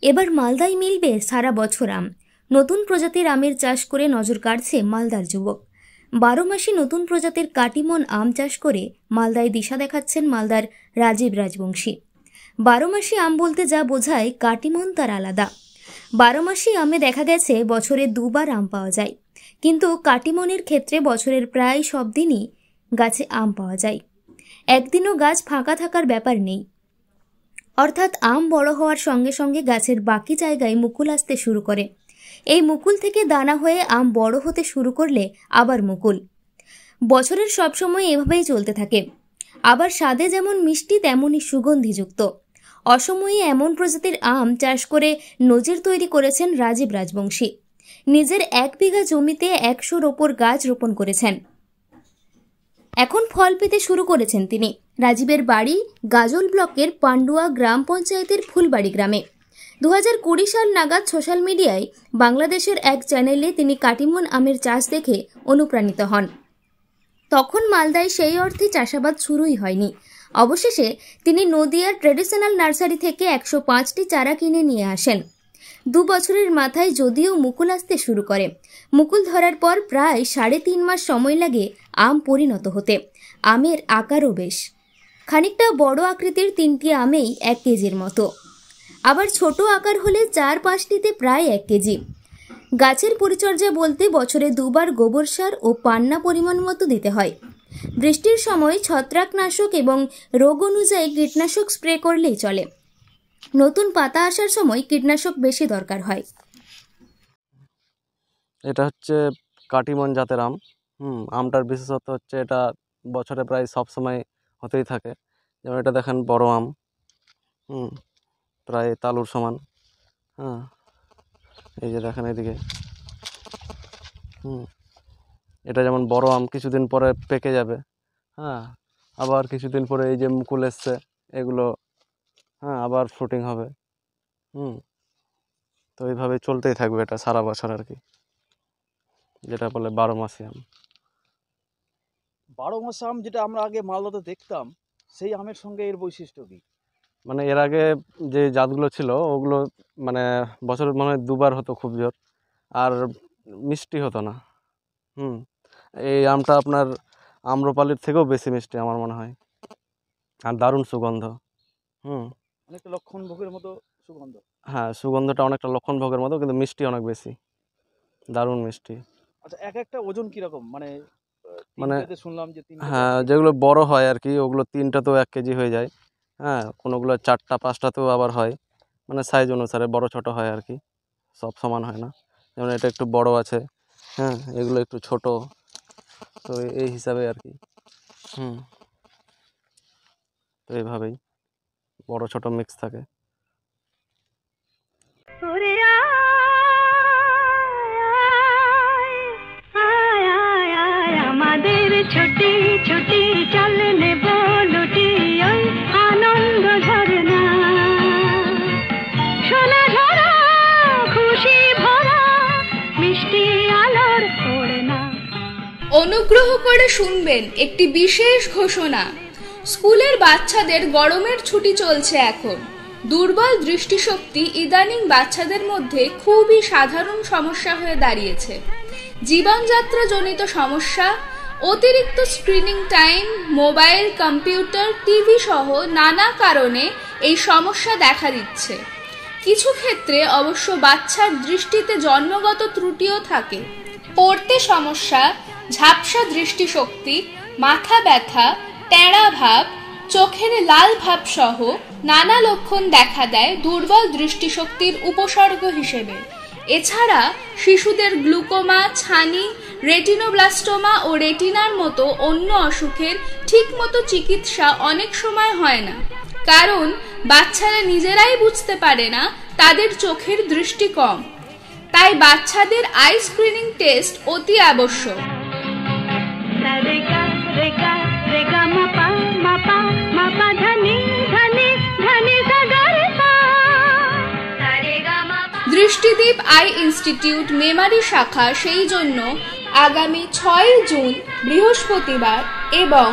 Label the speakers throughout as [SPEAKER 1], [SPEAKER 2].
[SPEAKER 1] এবার মালদায় মিলবে সারা বছর আম। নতুন প্রজাতির আমের চাষ করে নজর কাড়ছে মালদার যুবক। 12 মাসে নতুন প্রজাতির কাটিমন আম চাষ করে মালদায় দিশা দেখাচ্ছেন মালদার রাজীব রাজবংশী। 12 মাসি আম বলতে যা বোঝায় কাটিমন তার আলাদা। 12 মাসি আমে দেখা গেছে বছরে দুবার আম পাওয়া যায়, কিন্তু কাটিমনের ক্ষেত্রে বছরের প্রায় সব দিনই গাছে আম পাওয়া যায়। একদিনও গাছ ফাঁকা থাকার ব্যাপার নেই। অর্থাৎ আম বড় হওয়ার সঙ্গে সঙ্গে গাছের বাকি জায়গায় মুকুল আসতে শুরু করে। এই মুকুল থেকে দানা হয়ে আম বড় হতে শুরু করলে আবার মুকুল। বছরের সব সময় এভাবেই চলতে থাকে। আবার স্বাদে যেমন মিষ্টি তেমনই সুগন্ধিযুক্ত। অসময়ে এমন প্রজাতির আম চাষ করে নজির তৈরি করেছেন রাজীব রাজবংশী। নিজের 1 বিঘা জমিতে 100-র ওপর গাছ রোপণ করেছেন। এখন ফল পেতে শুরু করেছেন তিনি। রাজীবের বাড়ি গাজল ব্লকের পান্ডুয়া গ্রাম পঞ্চায়েতের ফুলবাড়ি গ্রামে। 2020 সাল নাগাদ সোশ্যাল মিডিয়ায় বাংলাদেশের এক চ্যানেলে তিনি কাটিমন আমের চাষ দেখে অনুপ্রাণিত হন। তখন মালদায় সেই অর্থে চাষাবাদ শুরুই হয়নি। অবশেষে তিনি নদিয়ার ট্রেডিশনাল নার্সারি থেকে 105টি চারা কিনে নিয়ে আসেন। 2 বছরের মাথায় যদিও মুকুল আসতে শুরু করে, মুকুল ধরার পর প্রায় 3.5 মাস সময় লাগে আম পরিণত হতে। আমের আকারও বেশ খানিকটা বড় আকৃতির, 3টি আমেই 1 কেজির মতো। আবার ছোট আকার হলে 4-5টিতে প্রায় 1 কেজি। গাছের পরিচর্যা বলতে বছরে 2 বার গোবর সার ও পান্না পরিমাণ মতো দিতে হয়। বৃষ্টির সময় ছত্রাকনাশক এবং রোগ অনুযায়ী কীটনাশক স্প্রে করলেই চলে। নতুন পাতা আসার সময় কীটনাশক বেশি দরকার হয়।
[SPEAKER 2] এটা হচ্ছে কাটিমন জাতের আম। আমটার বিশেষত্ব হচ্ছে এটা বছরে প্রায় সব সময় হতেই থাকে। যেমন এটা দেখেন বড় আম, প্রায় তালুর সমান। এই যে দেখেন এদিকে, এটা যেমন বড় আম কিছুদিন পরে পেকে যাবে। আবার কিছুদিন পরে এই যে মুকুল এসছে এগুলো আবার ফ্রুটিং হবে। তো এইভাবে চলতেই থাকবে এটা সারা বছর আর কি, যেটা বলে 12 মাসি আম।
[SPEAKER 3] 12 মাস আম যেটা আমরা আগে মালদাতে দেখতাম, সেই আমের সঙ্গে এর বৈশিষ্ট্য কি?
[SPEAKER 2] মানে এর আগে যে জাতগুলো ছিল ওগুলো মানে বছরে মনে হয় 2 বার হতো খুব জোর, আর মিষ্টি হতো না। এই আমটা আপনার আম্রপালির থেকেও বেশি মিষ্টি আমার মনে হয়, আর দারুণ সুগন্ধ।
[SPEAKER 3] অনেকটা লক্ষণ ভোগের মতো সুগন্ধ।
[SPEAKER 2] হ্যাঁ, সুগন্ধটা অনেকটা লক্ষণ ভোগের মতো, কিন্তু মিষ্টি অনেক বেশি, দারুণ মিষ্টি।
[SPEAKER 3] আচ্ছা, একটা ওজন কিরকম? মানে শুনলাম যে
[SPEAKER 2] হ্যাঁ, যেগুলো বড় হয় আর কি ওগুলো 3টাতেও 1 কেজি হয়ে যায়। কোনোগুলো 4টা-5টাতেও আবার হয়, মানে সাইজ অনুসারে বড় ছোট হয় আর কি, সব সমান হয় না। যেমন এটা একটু বড় আছে, এগুলো একটু ছোট, তো এই হিসাবে আর কি। তো এইভাবেই বড় ছোট মিক্স থাকে।
[SPEAKER 4] আমাদের ছোটি ছোটি চলে নেব লুটি ওই আনন্দ ঝরনা, সোনা ঝরা খুশি ভরা মিষ্টি আলোর ওড়না।
[SPEAKER 5] অনুগ্রহ করে শুনবেন একটি বিশেষ ঘোষণা। স্কুলের বাচ্চাদের গরমের ছুটি চলছে এখন। দুর্বল দৃষ্টিশক্তি ইদানিং বাচ্চাদের মধ্যে খুবই সাধারণ সমস্যা হয়ে দাঁড়িয়েছে। জীবনযাত্রা জনিত সমস্যা, অতিরিক্ত screening time, mobile, computer, TV সহ নানা কারণে এই সমস্যা দেখা দিচ্ছে। কিছু ক্ষেত্রে অবশ্য বাচ্চার দৃষ্টিতে জন্মগত ত্রুটিও থাকে। পড়তে সমস্যা, ঝাপসা দৃষ্টিশক্তি, মাথা ব্যথা, টেরা ভাব, চোখের লাল ভাব সহ নানা লক্ষণ দেখা দেয় দুর্বল দৃষ্টিশক্তির উপসর্গ হিসেবে। এছাড়া শিশুদের গ্লুকোমা, ছানি, রেটিনোব্লাস্টোমা ও রেটিনার মতো অন্য অসুখের ঠিকমতো চিকিৎসা অনেক সময় হয় না, কারণ বাচ্চারা নিজেরাই বুঝতে পারে না তাদের চোখের দৃষ্টি কম। তাই বাচ্চাদের আই স্ক্রিনিং টেস্ট অতি আবশ্যক। দৃষ্টিদীপ আই ইনস্টিটিউট মেমারি শাখা সেই জন্য আগামী 6 জুন বৃহস্পতিবার এবং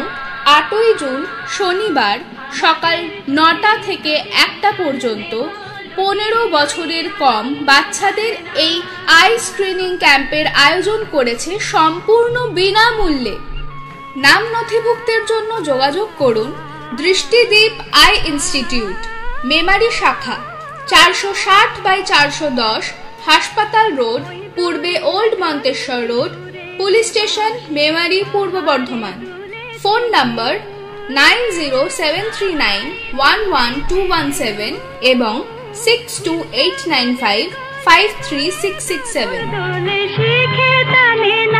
[SPEAKER 5] 8 জুন শনিবার সকাল 9টা থেকে 1টা পর্যন্ত 15 বছরের কম বাচ্চাদের এই আই স্ক্রিনিং ক্যাম্পের আয়োজন করেছে সম্পূর্ণ বিনামূল্যে। নাম নথিভুক্তের জন্য যোগাযোগ করুন দৃষ্টিদীপ আই ইনস্টিটিউট, মেমারি শাখা, 460/410 হাসপাতাল রোড, পূর্বে old Manteswar road, police station, Memari, পূর্ব বর্ধমান। ফোন নাম্বার 9073911217 এবং 62895 53667।
[SPEAKER 4] দোলে শিখে তালে না